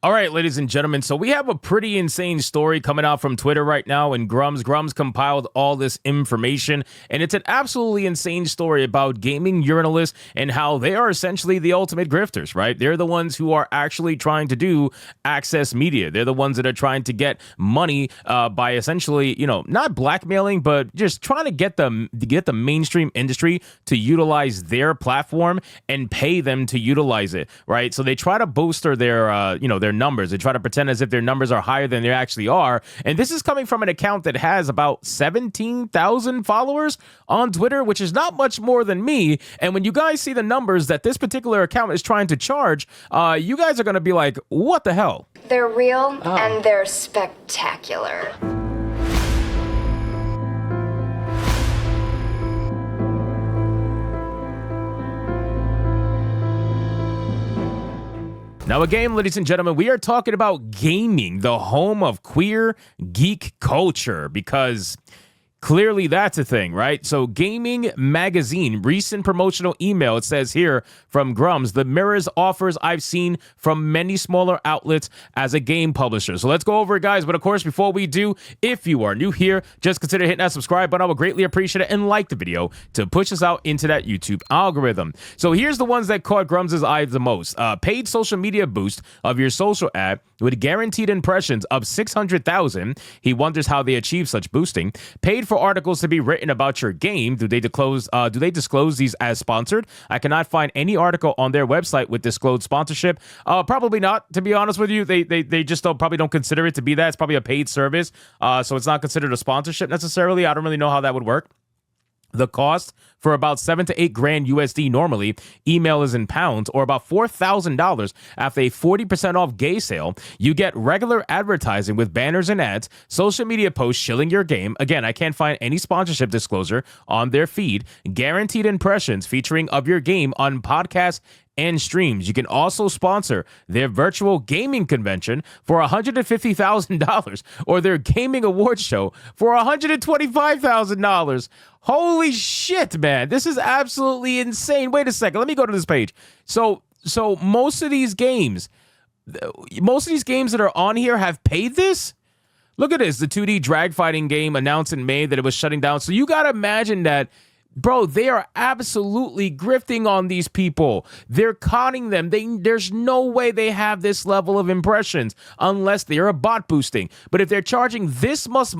All right, ladies and gentlemen, so we have a pretty insane story coming out from Twitter right now, and Grums compiled all this information, and it's an absolutely insane story about gaming journalists and how they are essentially the ultimate grifters, right? They're the ones who are actually trying to do access media. They're the ones that are trying to get money by essentially, not blackmailing, but just trying to get the mainstream industry to utilize their platform and pay them to utilize it, right? So they try to bolster their numbers. They try to pretend as if their numbers are higher than they actually are. And this is coming from an account that has about 17,000 followers on Twitter, which is not much more than me. And when you guys see the numbers that this particular account is trying to charge, you guys are going to be like, what the hell? They're real and they're spectacular. Now, again, ladies and gentlemen, we are talking about gaming, the home of queer geek culture, because clearly that's a thing, right? So Gaming Magazine, recent promotional email, it says here from Grums, the mirrors offers I've seen from many smaller outlets as a game publisher. So let's go over it, guys. But of course, before we do, if you are new here, just consider hitting that subscribe button. I would greatly appreciate it, and like the video to push us out into that YouTube algorithm. So here's the ones that caught Grums' eye the most. Paid social media boost of your social ad with guaranteed impressions of 600,000. He wonders how they achieve such boosting. Paid for articles to be written about your game. Do they disclose these as sponsored? I cannot find any article on their website with disclosed sponsorship. Probably not, to be honest with you. They just probably don't consider it to be that. It's probably a paid service, so it's not considered a sponsorship necessarily. I don't really know how that would work. The cost for about $7 to $8 grand USD normally, email is in pounds, or about $4,000 after a 40% off gay sale. You get regular advertising with banners and ads, social media posts shilling your game. Again, I can't find any sponsorship disclosure on their feed. Guaranteed impressions featuring of your game on podcasts and streams. You can also sponsor their virtual gaming convention for $150,000 or their gaming awards show for $125,000. Holy shit, man. This is absolutely insane. Wait a second. Let me go to this page. So most of these games that are on here have paid this? Look at this. The 2D drag fighting game announced in May that it was shutting down. So you got to imagine that, bro, they are absolutely grifting on these people. They're conning them. There's no way they have this level of impressions unless they're a bot boosting. But if they're charging this much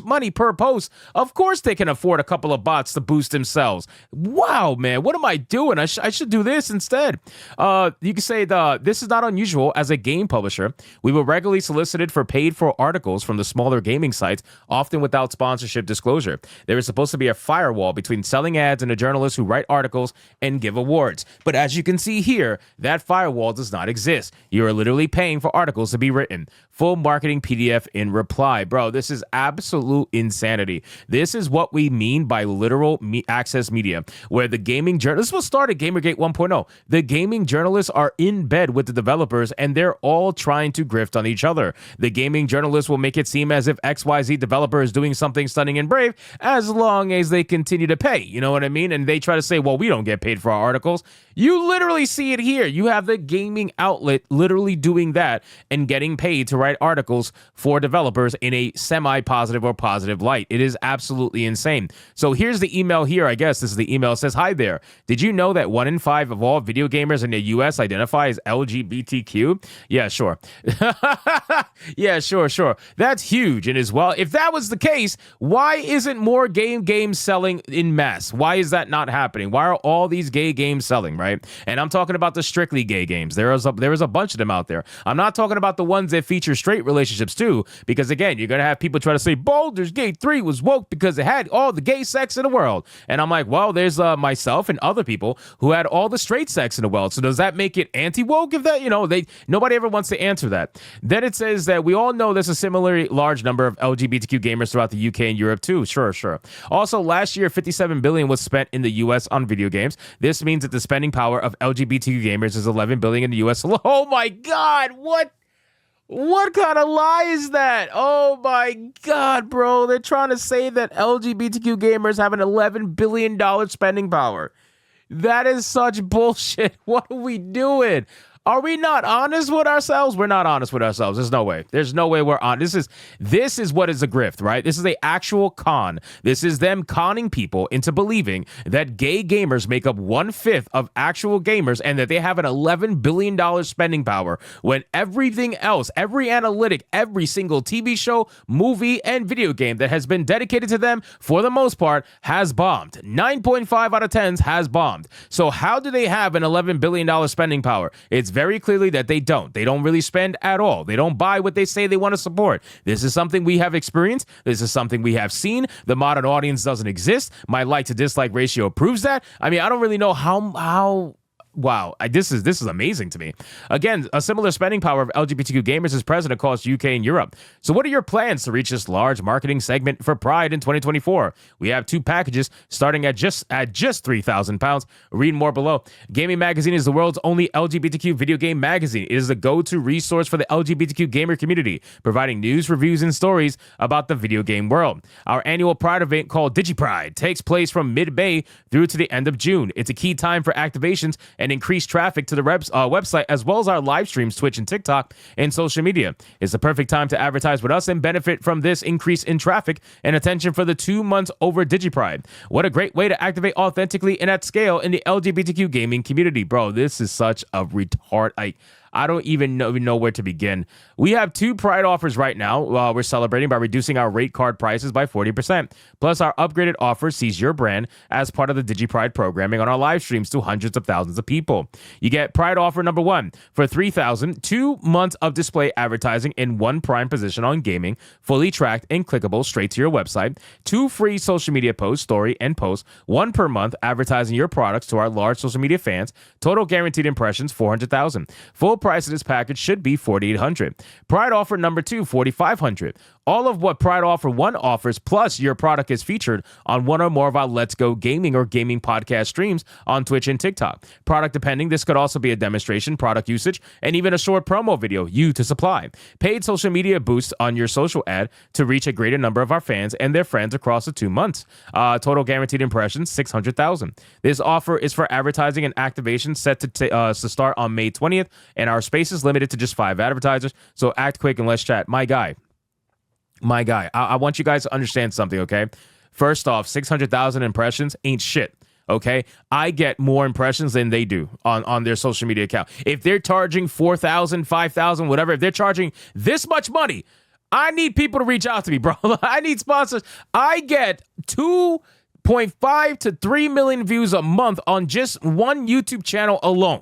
money per post, of course they can afford a couple of bots to boost themselves. Wow, man, what am I doing? I should do this instead. You can say this is not unusual as a game publisher. We were regularly solicited for paid for articles from the smaller gaming sites, often without sponsorship disclosure. There is supposed to be a firewall between selling ads and the journalists who write articles and give awards. But as you can see here, that firewall does not exist. You are literally paying for articles to be written. Full marketing PDF in reply. Bro, this is absolute insanity. This is what we mean by literal access media, where the gaming journalists, this was started Gamergate 1.0. The gaming journalists are in bed with the developers and they're all trying to grift on each other. The gaming journalists will make it seem as if XYZ developer is doing something stunning and brave as long as they continue to pay. You know what I mean? And they try to say, well, we don't get paid for our articles. You literally see it here. You have the gaming outlet literally doing that and getting paid to write articles for developers in a semi-positive or positive light. It is absolutely insane. So here's the email here. I guess this is the email. It says, hi there. Did you know that 1 in 5 of all video gamers in the US identify as LGBTQ? Yeah, sure. Yeah, sure. That's huge. And as well, if that was the case, why isn't more games selling in mass? Why is that not happening? Why are all these gay games selling, right? And I'm talking about the strictly gay games. There is a bunch of them out there. I'm not talking about the ones that feature straight relationships too, because again, you're going to have people try to say Baldur's Gate 3 was woke because it had all the gay sex in the world. And I'm like, well, there's myself and other people who had all the straight sex in the world. So does that make it anti-woke? If that, nobody ever wants to answer that. Then it says that we all know there's a similarly large number of LGBTQ gamers throughout the UK and Europe too. Sure. Also, last year, $57 billion was spent in the US on video games. This means that the spending power of LGBTQ gamers is $11 billion in the US. Oh my God, what kind of lie is that? Oh my God, bro. They're trying to say that LGBTQ gamers have an $11 billion spending power. That is such bullshit. What are we doing? Are we not honest with ourselves? We're not honest with ourselves. There's no way. There's no way we're on. This is what is a grift, right? This is a actual con. This is them conning people into believing that gay gamers make up 1/5 of actual gamers and that they have an $11 billion spending power when everything else, every analytic, every single TV show, movie, and video game that has been dedicated to them, for the most part, has bombed. 9.5 out of 10 has bombed. So how do they have an $11 billion spending power? It's very clearly that they don't. They don't really spend at all. They don't buy what they say they want to support. This is something we have experienced. This is something we have seen. The modern audience doesn't exist. My like to dislike ratio proves that. I mean, I don't really know how wow, this is amazing to me. Again, a similar spending power of LGBTQ gamers is present across UK and Europe. So what are your plans to reach this large marketing segment for Pride in 2024? We have 2 packages starting at just £3,000. Read more below. Gaming Magazine is the world's only LGBTQ video game magazine. It is the go-to resource for the LGBTQ gamer community, providing news, reviews, and stories about the video game world. Our annual Pride event called DigiPride takes place from mid-May through to the end of June. It's a key time for activations and increase traffic to the website, as well as our live streams, Twitch and TikTok, and social media. It's the perfect time to advertise with us and benefit from this increase in traffic and attention for the 2 months over DigiPride. What a great way to activate authentically and at scale in the LGBTQ gaming community. Bro, this is such a retard. I don't even know where to begin. We have 2 Pride offers right now. We're celebrating by reducing our rate card prices by 40%. Plus, our upgraded offer sees your brand as part of the DigiPride programming on our live streams to hundreds of thousands of people. You get Pride offer number 1 for $3,000, 2 months of display advertising in 1 prime position on gaming, fully tracked and clickable straight to your website, 2 free social media posts, story and posts, 1 per month advertising your products to our large social media fans, total guaranteed impressions 400,000. Full price of this package should be $4,800. Pride offer number 2, $4,500. All of what Pride offer 1 offers, plus your product is featured on 1 or more of our Let's Go Gaming or gaming podcast streams on Twitch and TikTok. Product depending, this could also be a demonstration, product usage, and even a short promo video you to supply. Paid social media boost on your social ad to reach a greater number of our fans and their friends across the 2 months. Total guaranteed impressions, 600,000. This offer is for advertising and activation set to start on May 20th, and our space is limited to just 5 advertisers, so act quick and let's chat. My guy, I want you guys to understand something, okay? First off, 600,000 impressions ain't shit, okay? I get more impressions than they do on their social media account. If they're charging 4,000, 5,000, whatever, if they're charging this much money, I need people to reach out to me, bro. I need sponsors. I get 2.5 to 3 million views a month on just one YouTube channel alone.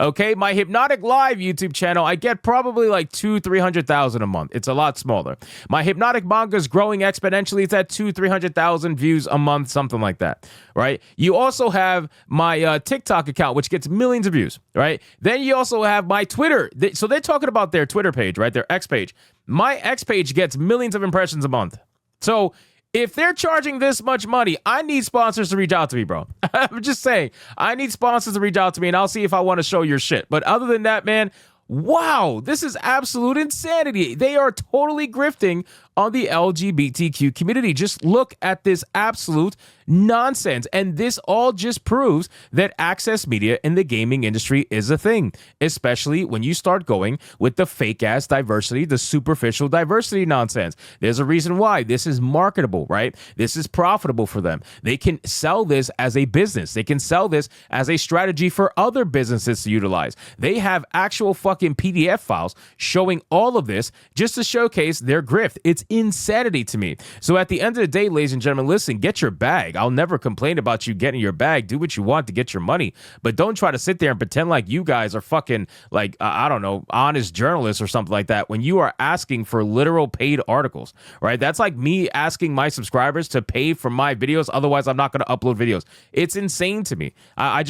Okay, my Hypnotic Live YouTube channel, I get probably like 200,000-300,000 a month. It's a lot smaller. My Hypnotic manga is growing exponentially. It's at 200,000-300,000 views a month, something like that, right? You also have my TikTok account, which gets millions of views, right? Then you also have my Twitter. So they're talking about their Twitter page, right? Their X page. My X page gets millions of impressions a month. So if they're charging this much money, I need sponsors to reach out to me, bro. I'm just saying, I need sponsors to reach out to me, and I'll see if I want to show your shit. But other than that, man, wow, this is absolute insanity. They are totally grifting on the LGBTQ community. Just look at this absolute nonsense. And this all just proves that access media in the gaming industry is a thing, especially when you start going with the fake ass diversity, the superficial diversity nonsense. There's a reason why this is marketable, right? This is profitable for them. They can sell this as a business. They can sell this as a strategy for other businesses to utilize. They have actual fucking PDF files showing all of this just to showcase their grift. It's insanity to me. So at the end of the day, ladies and gentlemen, listen, get your bag. I'll never complain about you getting your bag. Do what you want to get your money, but don't try to sit there and pretend like you guys are fucking like, I don't know, honest journalists or something like that when you are asking for literal paid articles, right? That's like me asking my subscribers to pay for my videos. Otherwise, I'm not going to upload videos. It's insane to me. I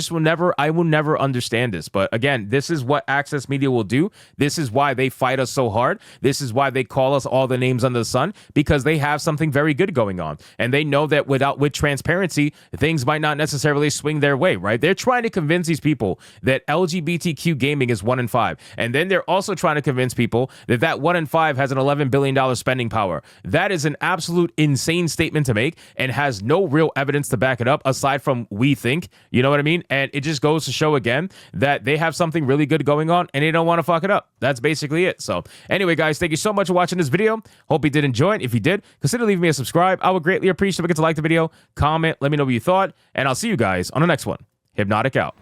will never understand this. But again, this is what access media will do. This is why they fight us so hard. This is why they call us all the names under the sun because they have something very good going on. And they know that with transparency, things might not necessarily swing their way, right? They're trying to convince these people that LGBTQ gaming is 1 in 5. And then they're also trying to convince people that that 1 in 5 has an $11 billion spending power. That is an absolute insane statement to make and has no real evidence to back it up aside from we think, you know what I mean? And it just goes to show again that they have something really good going on and they don't want to fuck it up. That's basically it. So anyway, guys, thank you so much for watching this video. Hope you did enjoy it. If you did, consider leaving me a subscribe. I would greatly appreciate if you get to like the video, comment, let me know what you thought, and I'll see you guys on the next one. Hypnotic out.